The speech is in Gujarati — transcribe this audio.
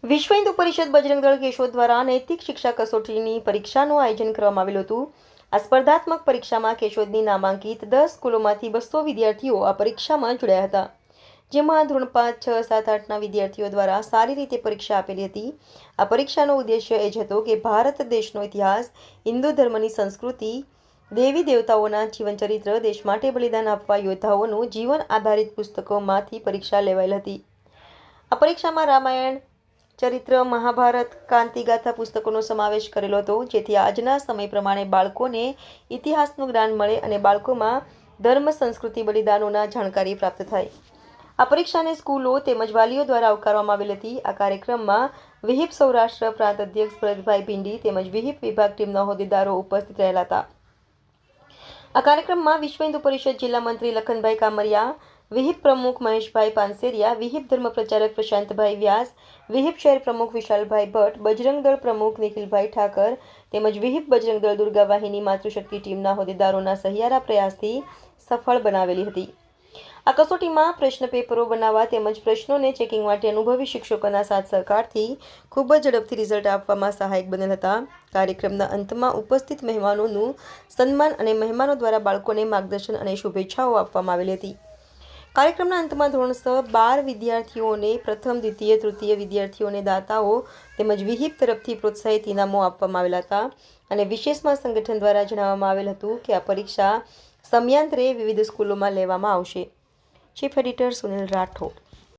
વિશ્વ હિન્દુ પરિષદ બજરંગ દળ કેશોદ દ્વારા નૈતિક શિક્ષા કસોટીની પરીક્ષાનું આયોજન કરવામાં આવેલું હતું। આ સ્પર્ધાત્મક પરીક્ષામાં કેશોદની નામાંકિત 10 સ્કૂલોમાંથી 200 વિદ્યાર્થીઓ આ પરીક્ષામાં જોડાયા હતા, જેમાં ધોરણ 5, 6, 7, 8ના વિદ્યાર્થીઓ દ્વારા સારી રીતે પરીક્ષા આપેલી હતી। આ પરીક્ષાનો ઉદ્દેશ્ય એ જ હતો કે ભારત દેશનો ઇતિહાસ, હિન્દુ ધર્મની સંસ્કૃતિ, દેવી દેવતાઓના જીવનચરિત્ર, દેશ માટે બલિદાન આપવા યોદ્ધાઓનું જીવન આધારિત પુસ્તકોમાંથી પરીક્ષા લેવાયેલ હતી। આ પરીક્ષામાં રામાયણ, ચરિત્ર, મહાભારત, કાંતિગાથા પુસ્તકોનો સમાવેશ કરેલો હતો, જેથી આજના સમય પ્રમાણે બાળકોને ઇતિહાસનું જ્ઞાન મળે અને બાળકોમાં ધર્મ, સંસ્કૃતિ, બલિદાનોના જાણકારી પ્રાપ્ત થાય। આ પરીક્ષાને સ્કૂલો તેમજ વાલીઓ દ્વારા આવકારવામાં આવેલ હતી। આ કાર્યક્રમમાં વિહિપ સૌરાષ્ટ્ર પ્રાંત અધ્યક્ષ ભરતભાઈ ભીંડી તેમજ વિહિપ વિભાગ ટીમના હોદ્દેદારો ઉપસ્થિત રહેલા હતા। આ કાર્યક્રમમાં વિશ્વ હિન્દુ પરિષદ જિલ્લા મંત્રી લખનભાઈ કામરિયા, વિહિપ પ્રમુખ મહેશભાઈ પાનસેરિયા, વિહિપ ધર્મ પ્રચારક પ્રશાંતભાઈ વ્યાસ, વિહિપ શહેર પ્રમુખ વિશાલભાઈ ભટ્ટ, બજરંગ દળ પ્રમુખ નિખિલભાઈ ઠાકર તેમજ વિહિપ બજરંગ દળ દુર્ગા વાહિની માતૃશક્તિ ટીમના હોદ્દેદારોના સહિયારા પ્રયાસથી સફળ બનાવેલી હતી। આ કસોટીમાં પ્રશ્ન પેપરો બનાવવા તેમજ પ્રશ્નોને ચેકિંગ માટે અનુભવી શિક્ષકોના સાથ સહકારથી ખૂબ જ ઝડપથી રિઝલ્ટ આપવામાં સહાયક બનેલ હતા। કાર્યક્રમના અંતમાં ઉપસ્થિત મહેમાનોનું સન્માન અને મહેમાનો દ્વારા બાળકોને માર્ગદર્શન અને શુભેચ્છાઓ આપવામાં આવેલી હતી। કાર્યક્રમના અંતમાં ધોરણ 12 વિદ્યાર્થીઓને પ્રથમ, દ્વિતીય, તૃતીય વિદ્યાર્થીઓને દાતાઓ તેમજ વિહિપ તરફથી પ્રોત્સાહિત ઇનામો આપવામાં આવેલા હતા અને વિશેષમાં સંગઠન દ્વારા જણાવવામાં આવેલ હતું કે આ પરીક્ષા સમયાંતરે વિવિધ સ્કૂલોમાં લેવામાં આવશે। Chief editor Sunil Rathod.